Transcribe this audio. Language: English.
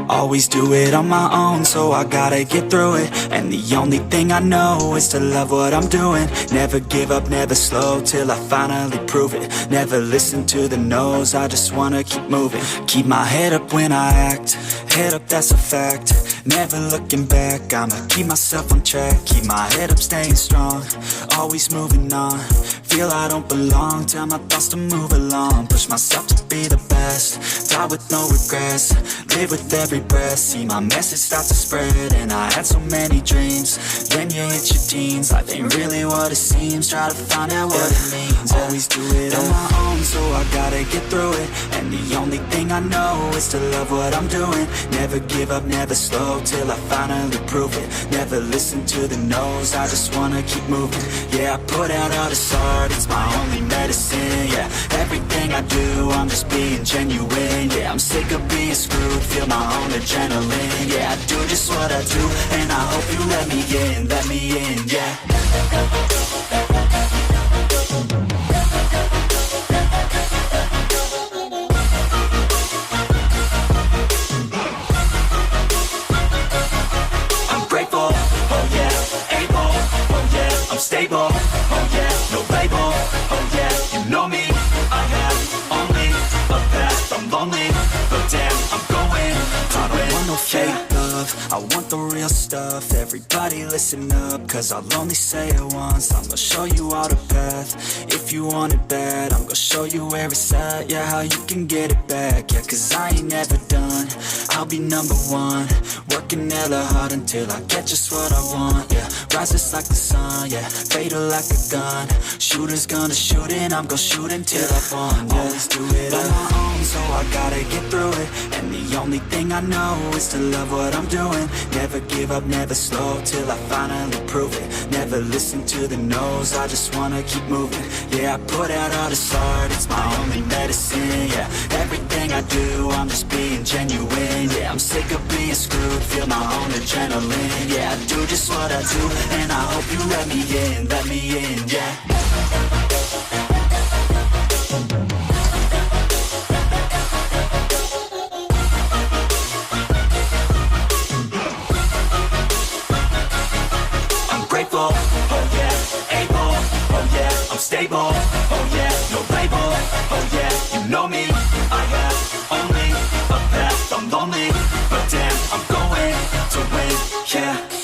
Always do it on my own, so I gotta get through it. And the only thing I know is to love what I'm doing. Never give up, never slow, till I finally prove it. Never listen to the no's, I just wanna keep moving. Keep my head up when I act, head up, that's a fact. Never looking back, I'ma keep myself on track. Keep my head up, staying strong, always moving on. Feel I don't belong, tell my thoughts to move along. Push myself to be the best, die with no regrets. Live with every breath, see my message start to spread. And I had so many dreams, then you hit your teens. Life ain't really what it seems, try to find out what it means. Always do it on my own, so I gotta get through it. And the only thing I know is to love what I'm doing. Never give up, never slow, till I finally prove it. Never listen to the no's, I just wanna keep moving. Yeah, I put out all this art, it's my only medicine. Yeah, everything I do, I'm just being genuine. Yeah, I'm sick of being screwed, feel my own adrenaline. Yeah, I do just what I do, and I hope you let me in, yeah. I'm grateful, oh yeah, able, oh yeah, I'm stable, oh yeah, no label, oh yeah, you know me, I have only a past, I'm lonely, but damn, I'm going to win. I don't want no fake love, I want the real stuff. Everybody listen up, cause I'll only say it once. I'm gonna show you all the path, if you want it bad. I'm gonna show you where it's at, yeah, how you can get it back. Yeah, cause I ain't never done, I'll be number one. Working hella hard until I get just what I want. Yeah, rises like the sun, yeah, fatal like a gun. Shooters gonna shoot and I'm gonna shoot until I won. Yeah, always do it on my own, so I gotta get through it. And the only thing I know is to love what I'm doing. Never give up, never slow, till I finally prove it. Never listen to the no's, I just wanna keep moving. Yeah, I put out all this art, it's my only medicine. Yeah, everything I do, I'm just being genuine. Yeah, I'm sick of being screwed, feel my own adrenaline. Yeah, I do just what I do, and I hope you let me in, yeah. Grateful, oh yeah, able, oh yeah, I'm stable, oh yeah, no label, oh yeah, you know me, I have only a past, I'm lonely, but damn, I'm going to win, yeah.